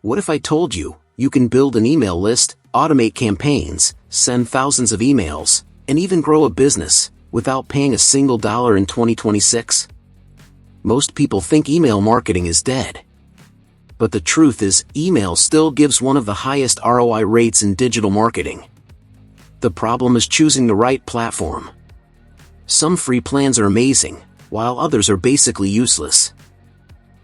What if I told you, you can build an email list, automate campaigns, send thousands of emails, and even grow a business, without paying a single dollar in 2026? Most people think email marketing is dead. But the truth is, email still gives one of the highest ROI rates in digital marketing. The problem is choosing the right platform. Some free plans are amazing, while others are basically useless.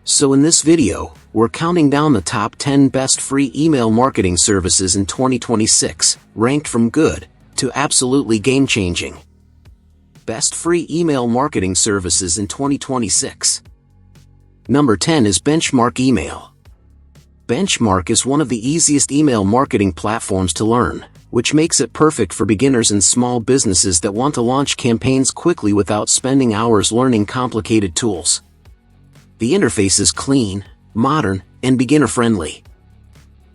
So in this video, we're counting down the top 10 best free email marketing services in 2026, ranked from good to absolutely game-changing. Best free email marketing services in 2026. Number 10 is Benchmark Email. Benchmark is one of the easiest email marketing platforms to learn, which makes it perfect for beginners and small businesses that want to launch campaigns quickly without spending hours learning complicated tools. The interface is clean, modern, and beginner-friendly.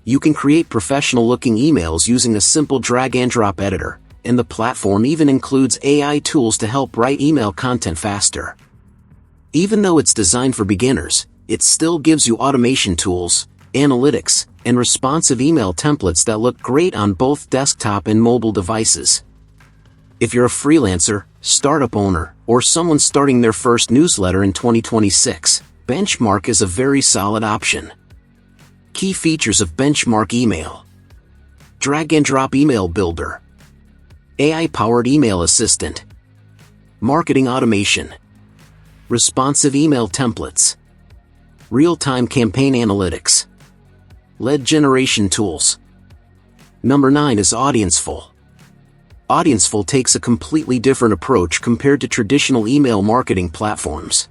You can create professional-looking emails using a simple drag-and-drop editor, and the platform even includes AI tools to help write email content faster. Even though it's designed for beginners, it still gives you automation tools, analytics, and responsive email templates that look great on both desktop and mobile devices. If you're a freelancer, startup owner, or someone starting their first newsletter in 2026, Benchmark is a very solid option. Key features of Benchmark Email: drag-and-drop email builder, AI-powered email assistant, marketing automation, responsive email templates, real-time campaign analytics, lead generation tools. Number 9 is Audienceful. Audienceful takes a completely different approach compared to traditional email marketing platforms.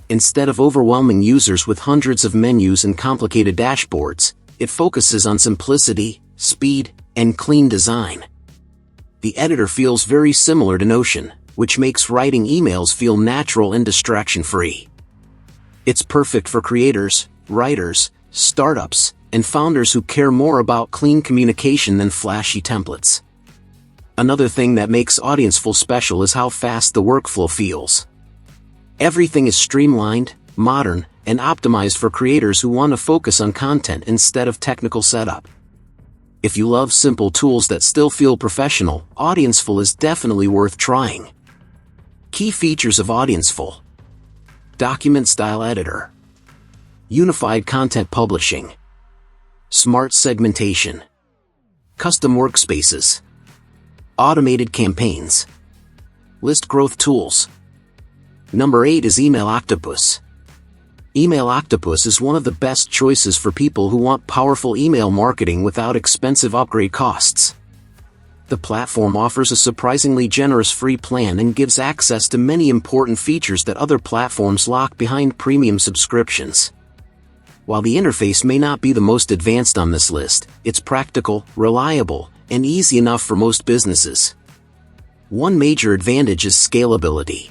Instead of overwhelming users with hundreds of menus and complicated dashboards, it focuses on simplicity, speed, and clean design. The editor feels very similar to Notion, which makes writing emails feel natural and distraction-free. It's perfect for creators, writers, startups, and founders who care more about clean communication than flashy templates. Another thing that makes Audienceful special is how fast the workflow feels. Everything is streamlined, modern, and optimized for creators who want to focus on content instead of technical setup. If you love simple tools that still feel professional, Audienceful is definitely worth trying. Key features of Audienceful: document style editor, unified content publishing, smart segmentation, custom workspaces, automated campaigns, list growth tools. Number 8 is Email Octopus. Email Octopus is one of the best choices for people who want powerful email marketing without expensive upgrade costs. The platform offers a surprisingly generous free plan and gives access to many important features that other platforms lock behind premium subscriptions. While the interface may not be the most advanced on this list, it's practical, reliable, and easy enough for most businesses. One major advantage is scalability.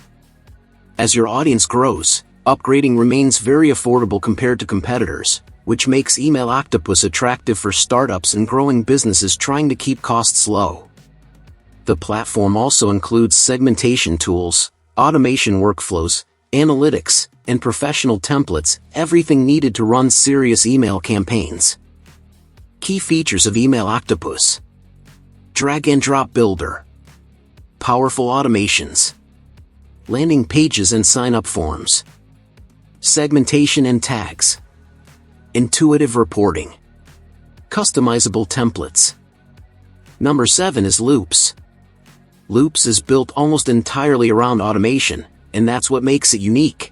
As your audience grows, upgrading remains very affordable compared to competitors, which makes Email Octopus attractive for startups and growing businesses trying to keep costs low. The platform also includes segmentation tools, automation workflows, analytics, and professional templates, everything needed to run serious email campaigns. Key features of Email Octopus: drag-and-drop builder, powerful automations, landing pages and sign-up forms, segmentation and tags, intuitive reporting, customizable templates. Number 7 is Loops. Loops is built almost entirely around automation, and that's what makes it unique.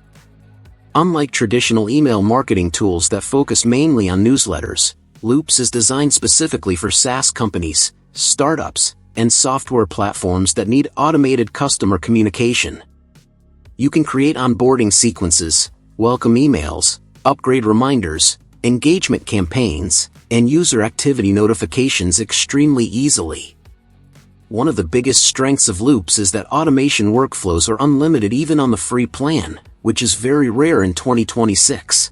Unlike traditional email marketing tools that focus mainly on newsletters, Loops is designed specifically for SaaS companies, startups, and software platforms that need automated customer communication. You can create onboarding sequences, welcome emails, upgrade reminders, engagement campaigns, and user activity notifications extremely easily. One of the biggest strengths of Loops is that automation workflows are unlimited even on the free plan, which is very rare in 2026.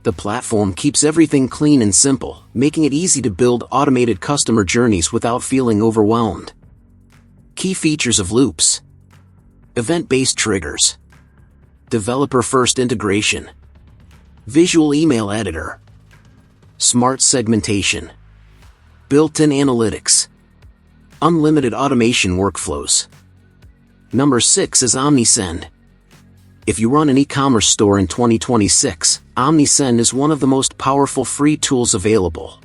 The platform keeps everything clean and simple, making it easy to build automated customer journeys without feeling overwhelmed. Key features of Loops: event-based triggers, developer-first integration, visual email editor, Smart segmentation. Built-in analytics. Unlimited automation workflows. Number 6 is OmniSend. If you run an e-commerce store in 2026, OmniSend is one of the most powerful free tools available.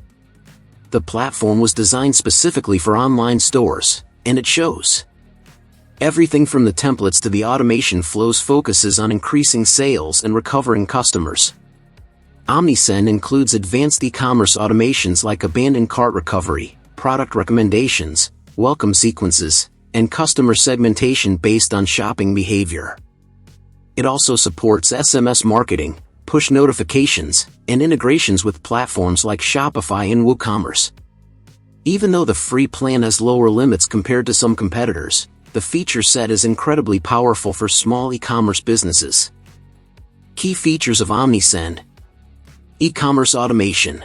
The platform was designed specifically for online stores, and it shows. Everything from the templates to the automation flows focuses on increasing sales and recovering customers. OmniSend includes advanced e-commerce automations like abandoned cart recovery, product recommendations, welcome sequences, and customer segmentation based on shopping behavior. It also supports SMS marketing, push notifications, and integrations with platforms like Shopify and WooCommerce. Even though the free plan has lower limits compared to some competitors, the feature set is incredibly powerful for small e-commerce businesses. Key features of OmniSend: e-commerce automation,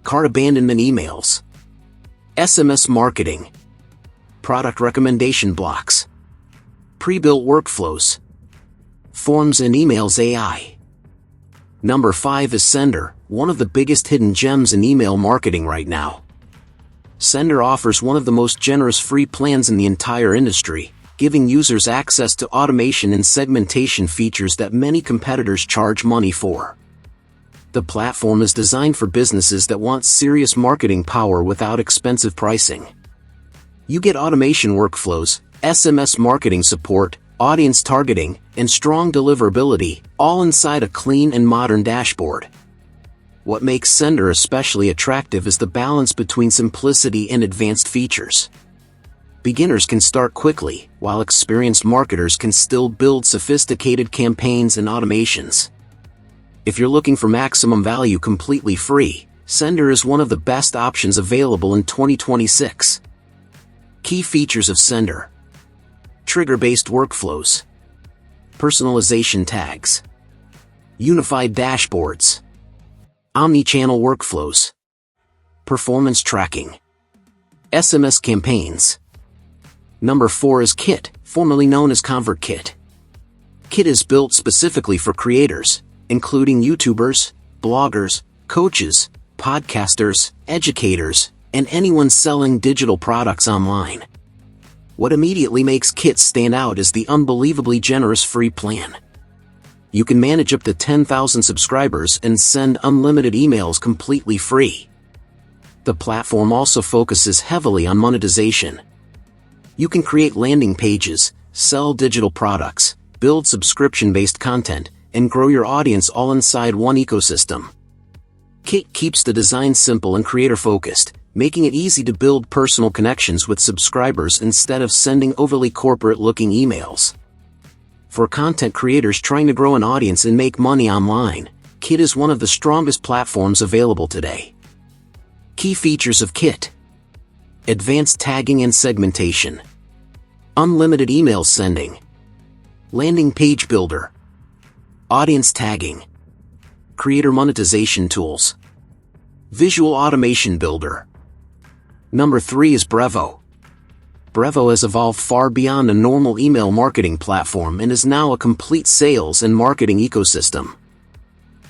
cart abandonment emails, SMS marketing, product recommendation blocks, pre-built workflows, forms and emails AI. Number 5 is Sender, one of the biggest hidden gems in email marketing right now. Sender offers one of the most generous free plans in the entire industry, giving users access to automation and segmentation features that many competitors charge money for. The platform is designed for businesses that want serious marketing power without expensive pricing. You get automation workflows, SMS marketing support, audience targeting, and strong deliverability, all inside a clean and modern dashboard. What makes Sender especially attractive is the balance between simplicity and advanced features. Beginners can start quickly, while experienced marketers can still build sophisticated campaigns and automations. If you're looking for maximum value completely free, Sender is one of the best options available in 2026. Key features of Sender: trigger-based workflows, personalization tags, unified dashboards, omni-channel workflows, performance tracking, SMS campaigns. Number 4 is Kit, formerly known as ConvertKit. Kit is built specifically for creators, including YouTubers, bloggers, coaches, podcasters, educators, and anyone selling digital products online. What immediately makes Kit stand out is the unbelievably generous free plan. You can manage up to 10,000 subscribers and send unlimited emails completely free. The platform also focuses heavily on monetization. You can create landing pages, sell digital products, build subscription-based content, and grow your audience all inside one ecosystem. Kit keeps the design simple and creator-focused, making it easy to build personal connections with subscribers instead of sending overly corporate-looking emails. For content creators trying to grow an audience and make money online, Kit is one of the strongest platforms available today. Key features of Kit: advanced tagging and segmentation, unlimited email sending, landing page builder, audience tagging, creator monetization tools, visual automation builder. Number 3 is Brevo. Brevo has evolved far beyond a normal email marketing platform and is now a complete sales and marketing ecosystem.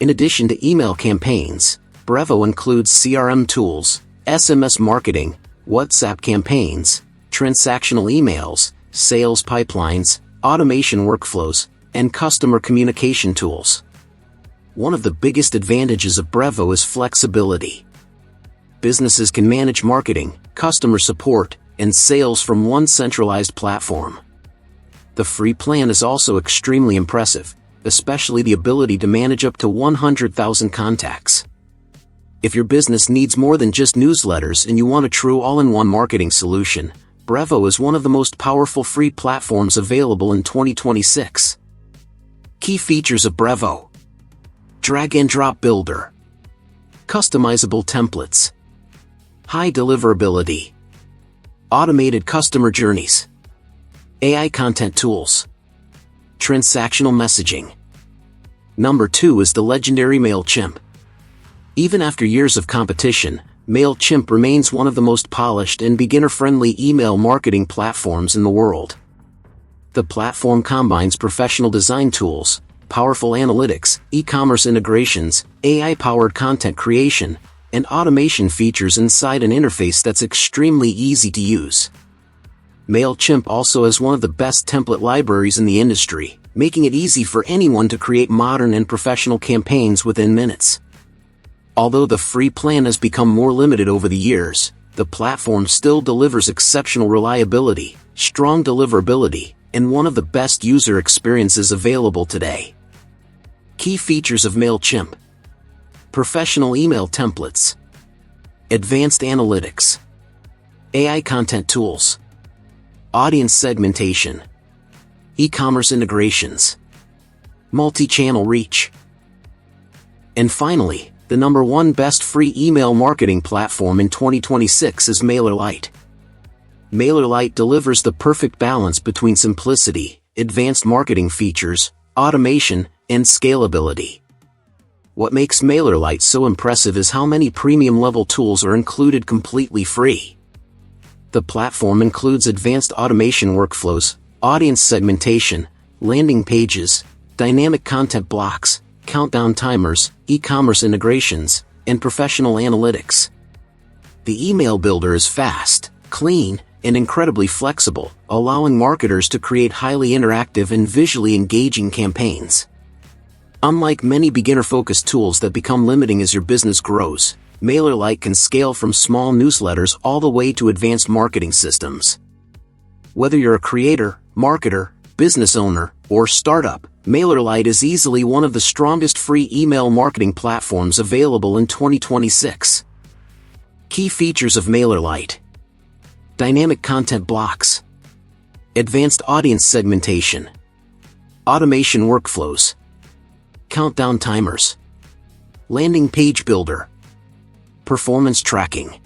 In addition to email campaigns, Brevo includes CRM tools, SMS marketing, WhatsApp campaigns, transactional emails, sales pipelines, automation workflows, and customer communication tools. One of the biggest advantages of Brevo is flexibility. Businesses can manage marketing, customer support, and sales from one centralized platform. The free plan is also extremely impressive, especially the ability to manage up to 100,000 contacts. If your business needs more than just newsletters and you want a true all-in-one marketing solution, Brevo is one of the most powerful free platforms available in 2026. Key features of Brevo: drag-and-drop builder, customizable templates, high deliverability, automated customer journeys, AI content tools, transactional messaging. Number 2 is the legendary MailChimp. Even after years of competition, MailChimp remains one of the most polished and beginner-friendly email marketing platforms in the world. The platform combines professional design tools, powerful analytics, e-commerce integrations, AI-powered content creation, and automation features inside an interface that's extremely easy to use. MailChimp also has one of the best template libraries in the industry, making it easy for anyone to create modern and professional campaigns within minutes. Although the free plan has become more limited over the years, the platform still delivers exceptional reliability, strong deliverability, and one of the best user experiences available today. Key features of MailChimp: professional email templates, advanced analytics, AI content tools, audience segmentation, e-commerce integrations, multi-channel reach. And finally, the #1 best free email marketing platform in 2026 is MailerLite. MailerLite delivers the perfect balance between simplicity, advanced marketing features, automation, and scalability. What makes MailerLite so impressive is how many premium-level tools are included completely free. The platform includes advanced automation workflows, audience segmentation, landing pages, dynamic content blocks, countdown timers, e-commerce integrations, and professional analytics. The email builder is fast, clean, and incredibly flexible, allowing marketers to create highly interactive and visually engaging campaigns. Unlike many beginner-focused tools that become limiting as your business grows, MailerLite can scale from small newsletters all the way to advanced marketing systems. Whether you're a creator, marketer, business owner, or startup, MailerLite is easily one of the strongest free email marketing platforms available in 2026. Key features of MailerLite: dynamic content blocks, advanced audience segmentation, automation workflows, countdown timers, landing page builder, performance tracking.